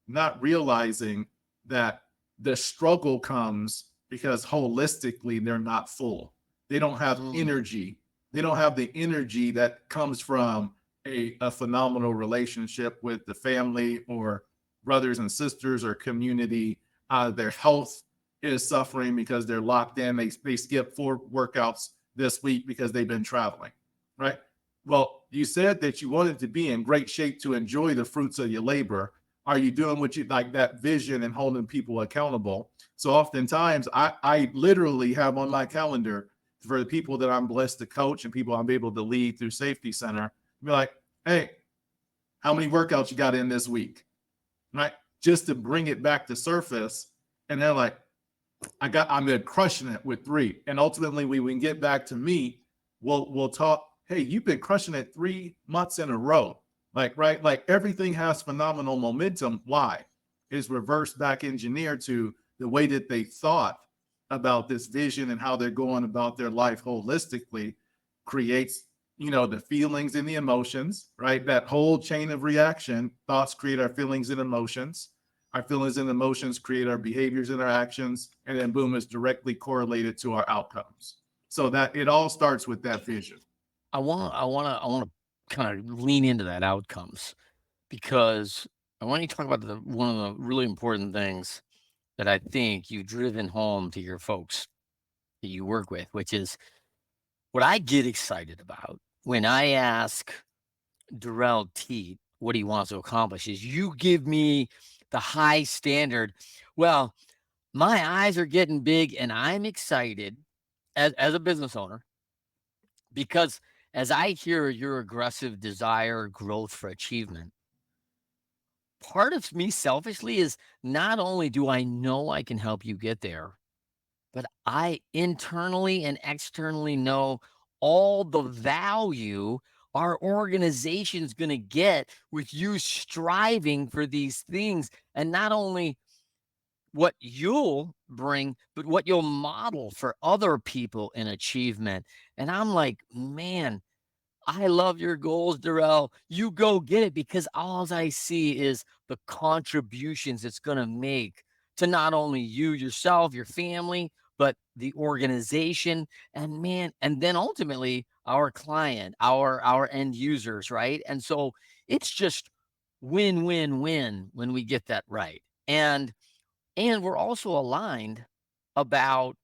S2: not realizing that the struggle comes because holistically they're not full. They don't have
S1: mm.
S2: energy. They don't have the energy that comes from a phenomenal relationship with the family or brothers and sisters or community. Their health is suffering because they're locked in. They skip 4 workouts this week because they've been traveling, right? Well, you said that you wanted to be in great shape to enjoy the fruits of your labor. Are you doing what you like, that vision and holding people accountable? So oftentimes I literally have on my calendar for the people that I'm blessed to coach and people I'm able to lead through Safety Center, be like, hey, how many workouts you got in this week? Right? Just to bring it back to surface. And they're like, I'm been crushing it with 3. And ultimately we can get back to me, we'll talk, hey, you've been crushing it 3 months in a row. Like, right, like everything has phenomenal momentum. Why? Is reverse back engineered to the way that they thought about this vision and how they're going about their life holistically creates, the feelings and the emotions, right? That whole chain of reaction. Thoughts create our feelings and emotions. Our feelings and emotions create our behaviors and our actions, and then boom, is directly correlated to our outcomes. So that it all starts with that vision.
S1: I wanna kind of lean into that outcomes because I want you to talk about one of the really important things that I think you've driven home to your folks that you work with, which is what I get excited about when I ask Darrell Teat what he wants to accomplish is you give me the high standard. Well, my eyes are getting big and I'm excited as a business owner because as I hear your aggressive desire, growth for achievement, part of me selfishly is not only do I know I can help you get there, but I internally and externally know all the value our organization's going to get with you striving for these things. And not only what you'll bring, but what you'll model for other people in achievement. And I'm like, man, I love your goals, Darrell. You go get it because all I see is the contributions it's going to make to not only you, yourself, your family, but the organization and man, and then ultimately our client, our end users, right? And so it's just win, win, win when we get that right. And we're also aligned about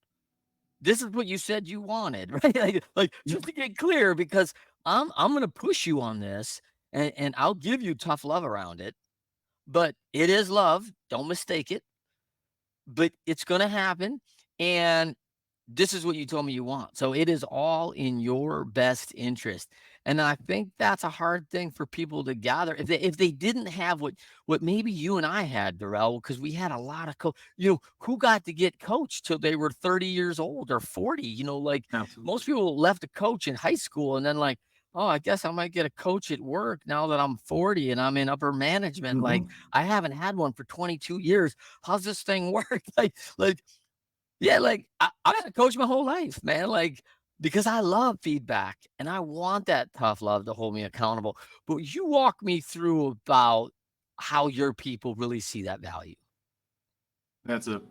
S1: this is what you said you wanted, right? Like just to get clear, because I'm gonna push you on this and I'll give you tough love around it, but it is love. Don't mistake it, but it's gonna happen. And this is what you told me you want. So it is all in your best interest. And I think that's a hard thing for people to gather. If they didn't have what maybe you and I had, Darrell, because we had a lot of who got to get coached till they were 30 years old or 40, like most
S2: Absolutely.
S1: people left a coach in high school and then like, oh, I guess I might get a coach at work now that I'm 40 and I'm in upper management. Like
S2: Mhm.
S1: I haven't had one for 22 years. How's this thing work? Like yeah, like, I had a coach my whole life, man, like, because I love feedback, and I want that tough love to hold me accountable, but you walk me through about how your people really see that value.
S2: That's a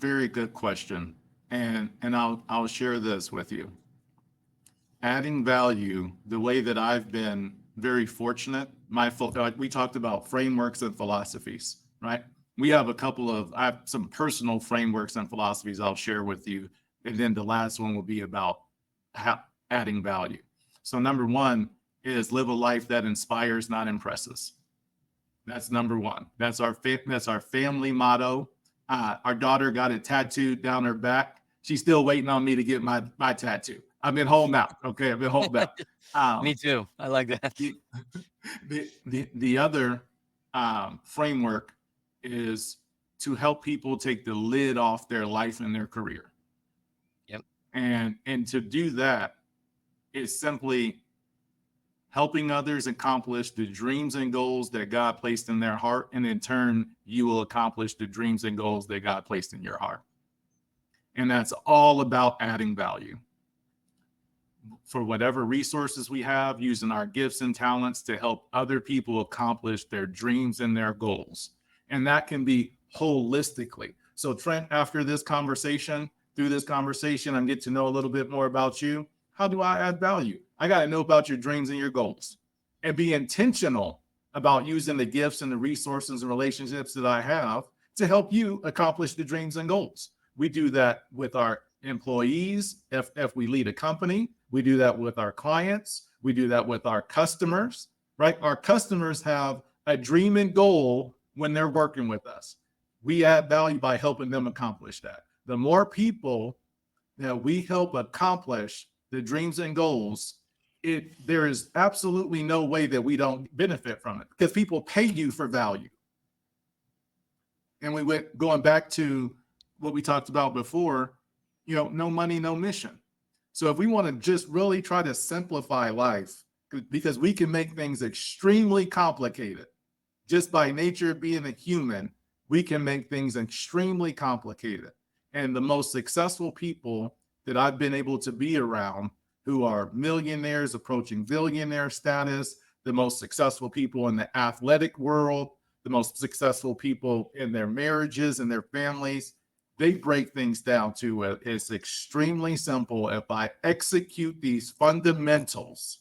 S2: very good question. And I'll share this with you. Adding value, the way that I've been very fortunate, we talked about frameworks and philosophies, right? we have a couple of, I have some personal frameworks and philosophies I'll share with you. And then the last one will be about how, adding value. So, number one is live a life that inspires, not impresses. That's number one. That's our family motto. Our daughter got it tattooed down her back. She's still waiting on me to get my tattoo. I've been holding out. Okay, I've been holding out.
S1: Me
S2: Um,
S1: too. I like that.
S2: the, the other framework is to help people take the lid off their life and their career,
S1: Yep.
S2: and to do that is simply helping others accomplish the dreams and goals that God placed in their heart, and in turn, you will accomplish the dreams and goals that God placed in your heart. And that's all about adding value for whatever resources we have, using our gifts and talents to help other people accomplish their dreams and their goals. And that can be holistically. So, Trent, after this conversation, through this conversation, I'm getting to know a little bit more about you. How do I add value? I got to know about your dreams and your goals and be intentional about using the gifts and the resources and relationships that I have to help you accomplish the dreams and goals. We do that with our employees. If we lead a company, we do that with our clients. We do that with our customers, right? Our customers have a dream and goal when they're working with us. We add value by helping them accomplish that. The more people that we help accomplish the dreams and goals, there is absolutely no way that we don't benefit from it because people pay you for value. And we went going back to what we talked about before, no money, no mission. So if we want to just really try to simplify life, because we can make things extremely complicated just by nature of being a human, we can make things extremely complicated. And the most successful people that I've been able to be around who are millionaires approaching billionaire status, the most successful people in the athletic world, the most successful people in their marriages and their families, they break things down to it's extremely simple. If I execute these fundamentals,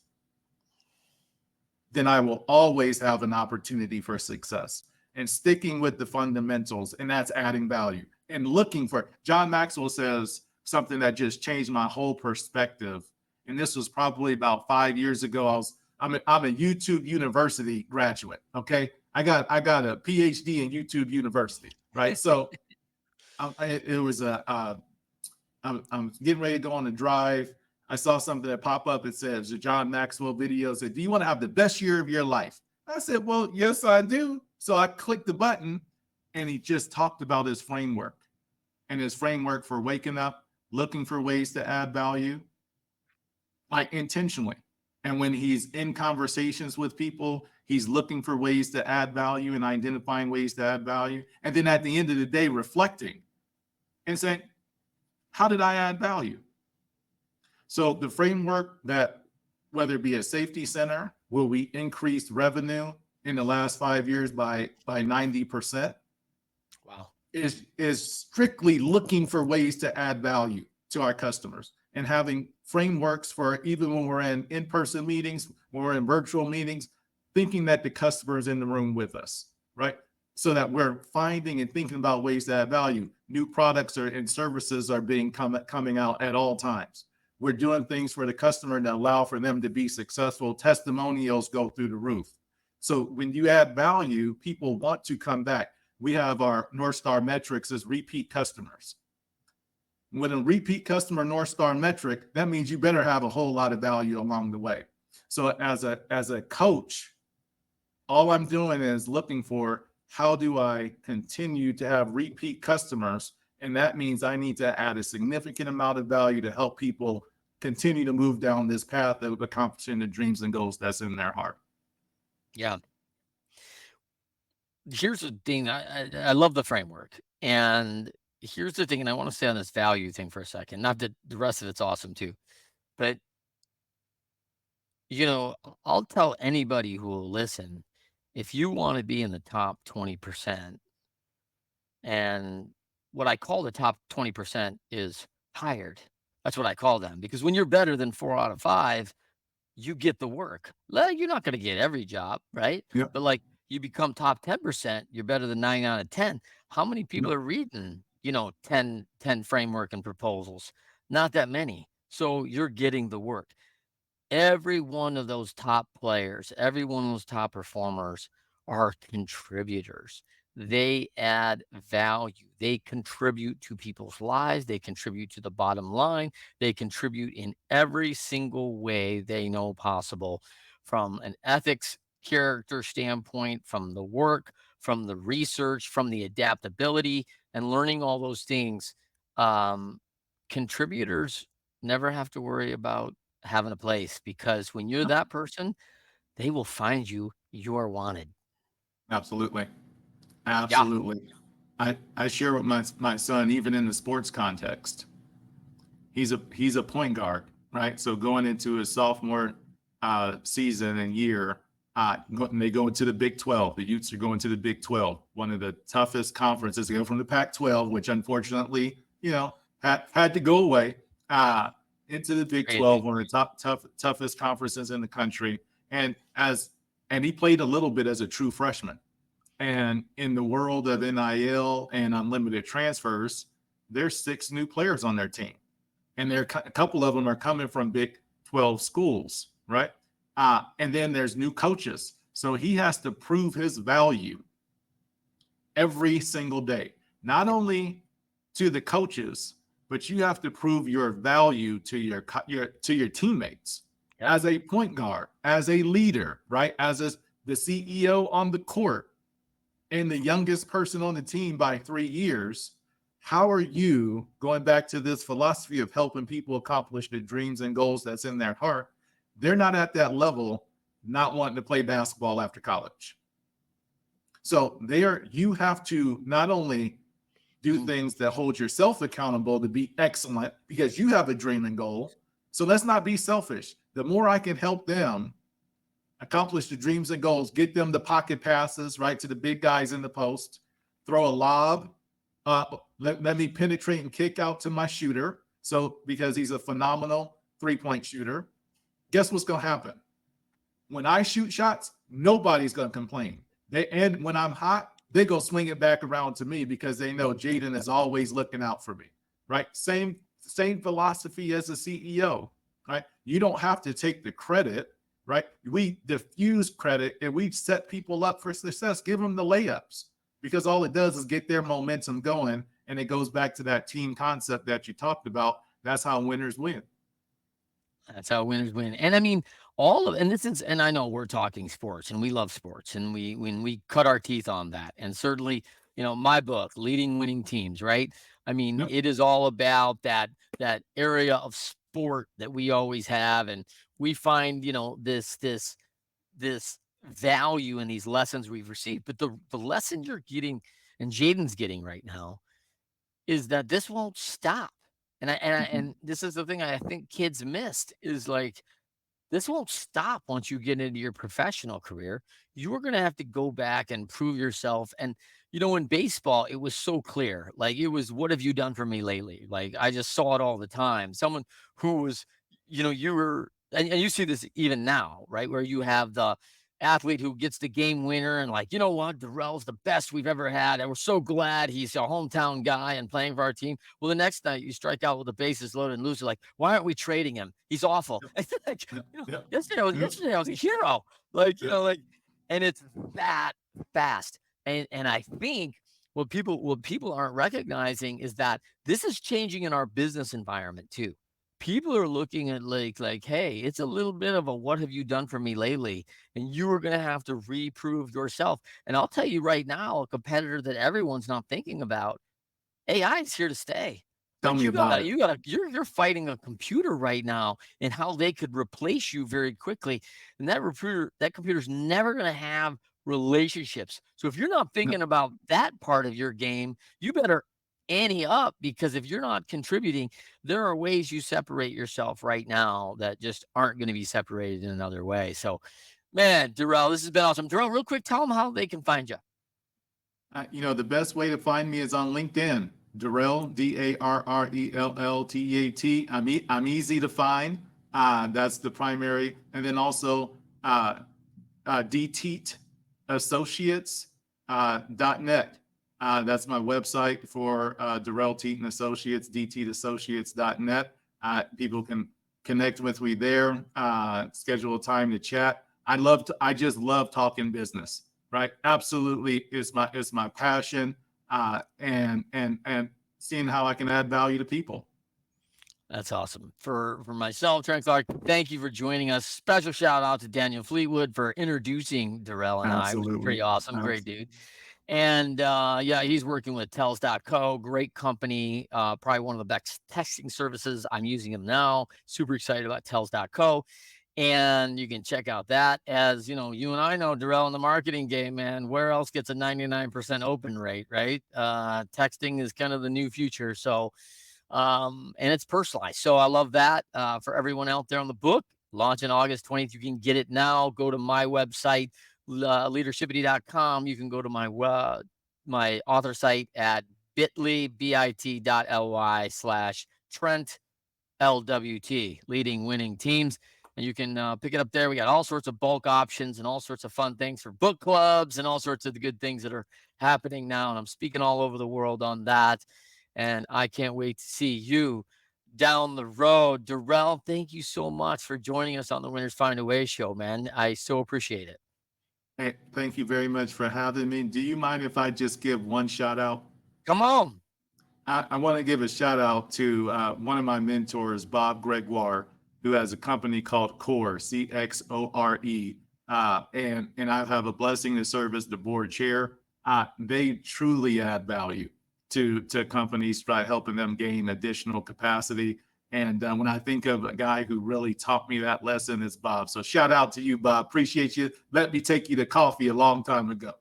S2: then I will always have an opportunity for success. And sticking with the fundamentals, and that's adding value and looking for. John Maxwell says something that just changed my whole perspective. And this was probably about 5 years ago. I'm a YouTube University graduate. Okay, I got a PhD in YouTube University, right? So it was I'm getting ready to go on a drive. I saw something that pop up. It says the John Maxwell video said, "Do you want to have the best year of your life?" I said, "Well, yes, I do." So I clicked the button, and he just talked about his framework and his framework for waking up, looking for ways to add value, like intentionally. And when he's in conversations with people, he's looking for ways to add value and identifying ways to add value. And then at the end of the day, reflecting and saying, how did I add value? So the framework that, whether it be a safety center, where we increased revenue in the last 5 years by 90%,
S1: Wow.
S2: is strictly looking for ways to add value to our customers and having frameworks for even when we're in person meetings, when we're in virtual meetings, thinking that the customer is in the room with us, right? So that we're finding and thinking about ways to add value. New products and services are coming out at all times. We're doing things for the customer that allow for them to be successful. Testimonials go through the roof. So when you add value, people want to come back. We have our North Star metrics as repeat customers. With a repeat customer North Star metric, that means you better have a whole lot of value along the way. So as a coach, all I'm doing is looking for, how do I continue to have repeat customers? And that means I need to add a significant amount of value to help people continue to move down this path of accomplishing the dreams and goals that's in their heart.
S1: Yeah. Here's the thing. I love the framework. And here's the thing. And I want to stay on this value thing for a second. Not that the rest of it's awesome too. But, I'll tell anybody who will listen, if you want to be in the top 20%, and what I call the top 20% is hired. That's what I call them. Because when you're better than 4 out of 5, you get the work. You're not going to get every job, right?
S2: Yep.
S1: But like you become top 10%, you're better than 9 out of 10. How many people
S2: Yep.
S1: are reading, 10 framework and proposals? Not that many. So you're getting the work. Every one of those top players, every one of those top performers are contributors. They add value. They contribute to people's lives. They contribute to the bottom line. They contribute in every single way they know possible, from an ethics character standpoint, from the work, from the research, from the adaptability, and learning all those things. Um, Contributors never have to worry about having a place, because when you're
S2: Yep.
S1: that person, they will find you. You're wanted.
S2: Absolutely.
S1: Yeah.
S2: Absolutely. I share with my son, even in the sports context. He's a point guard, right? So going into his sophomore season and year, they go into the Big 12. The Utes are going to the Big 12, one of the toughest conferences. They go from the Pac-12, which unfortunately, had to go away, uh, into the Big 12,
S1: Crazy.
S2: one of the toughest conferences in the country. And he played a little bit as a true freshman. And in the world of NIL and unlimited transfers, there's 6 new players on their team, and a couple of them are coming from Big 12 schools, right? And then there's new coaches. So he has to prove his value every single day, not only to the coaches, but you have to prove your value to your teammates
S1: Yep.
S2: as a point guard, as a leader, right? The CEO on the court and the youngest person on the team by 3 years. How are you going back to this philosophy of helping people accomplish the dreams and goals that's in their heart? They're not at that level, not wanting to play basketball after college. So you have to not only do
S1: Mhm.
S2: things that hold yourself accountable to be excellent because you have a dream and goal. So let's not be selfish. The more I can help them accomplish the dreams and goals, get them the pocket passes right to the big guys in the post, throw a lob, let me penetrate and kick out to my shooter. So because he's a phenomenal 3-point shooter, guess what's going to happen? When I shoot shots, nobody's going to complain. And when I'm hot, they go swing it back around to me because they know Jaden is always looking out for me. Right? Same philosophy as a CEO. Right? You don't have to take the credit. Right? We diffuse credit and we set people up for success. Give them the layups, because all it does is get their momentum going, and it goes back to that team concept that you talked about. That's how winners win.
S1: That's how winners win. And I mean, all of and this is and I know we're talking sports and we love sports and we cut our teeth on that. And certainly, my book, Leading Winning Teams, right? I mean,
S2: Yep.
S1: it is all about that area of sport that we always have. And we find, this value in these lessons we've received. But the lesson you're getting and Jaden's getting right now is that this won't stop. And this is the thing I think kids missed is, like, this won't stop once you get into your professional career. You're gonna have to go back and prove yourself. And, in baseball, it was so clear. Like, it was, "What have you done for me lately?" Like, I just saw it all the time. Someone who was, you were and you see this even now, right? Where you have the athlete who gets the game winner and, like, "You know what? Darrell's the best we've ever had, and we're so glad he's a hometown guy and playing for our team." Well, the next night you strike out with the bases loaded and lose. You're like, "Why aren't we trading him? He's awful."
S2: Yep.
S1: It's like,
S2: Yep. Yep. Yep.
S1: yesterday I was a hero. Like,
S2: Yep.
S1: and it's that fast. And I think what people aren't recognizing is that this is changing in our business environment too. People are looking at, like, "Hey, it's a little bit of a what have you done for me lately?" And you are gonna have to reprove yourself. And I'll tell you right now, a competitor that everyone's not thinking about, AI is here to stay.
S2: Tell
S1: Like,
S2: me about it.
S1: you're fighting a computer right now and how they could replace you very quickly. And that computer's never gonna have relationships. So if you're not
S2: Yep.
S1: thinking about that part of your game, you better ante up, because if you're not contributing, there are ways you separate yourself right now that just aren't gonna be separated in another way. So, man, Darrell, this has been awesome. Darrell, real quick, tell them how they can find you.
S2: The best way to find me is on LinkedIn. Darrell, Darrellteat. I'm easy to find. That's the primary. And then also D Teat, Associates.net. That's my website for Darrell Teat and Associates, dteatassociates.net. People can connect with me there, schedule a time to chat. I just love talking business, right? Absolutely, it's my passion, and seeing how I can add value to people.
S1: That's awesome. For myself, Trent Clark, thank you for joining us. Special shout out to Daniel Fleetwood for introducing Darrell and I, which is
S2: Absolutely.
S1: pretty awesome. Great dude. And yeah, he's working with Tells.co, great company, probably one of the best texting services. I'm using them now. Super excited about Tells.co. And you can check out that. As you know, you and I know, Darrell, in the marketing game, man, where else gets a 99% open rate, right? Texting is kind of the new future. So, and it's personalized. So I love that. For everyone out there on the book, launching August 20th. You can get it now. Go to my website, leadershipity.com. You can go to my author site at bit.ly/Trent LWT, leading winning teams. And you can pick it up there. We got all sorts of bulk options and all sorts of fun things for book clubs and all sorts of the good things that are happening now. And I'm speaking all over the world on that. And I can't wait to see you down the road. Darrell, thank you so much for joining us on the Winners Find a Way show, man. I so appreciate it.
S2: Hey, thank you very much for having me. Do you mind if I just give one shout out?
S1: Come on.
S2: I want to give a shout out to one of my mentors, Bob Gregoire, who has a company called Core, CXORE. And I have a blessing to serve as the board chair. They truly add value to companies by helping them gain additional capacity. And when I think of a guy who really taught me that lesson, it's Bob. So shout out to you, Bob. Appreciate you. Let me take you to coffee a long time ago.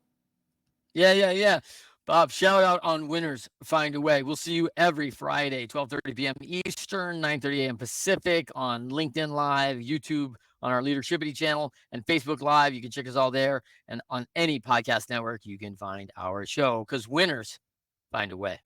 S1: Yeah. Bob, shout out on Winners Find a Way. We'll see you every Friday, 12:30 p.m. Eastern, 9:30 a.m. Pacific on LinkedIn Live, YouTube, on our Leadershipity channel, and Facebook Live. You can check us all there. And on any podcast network, you can find our show because winners find a way.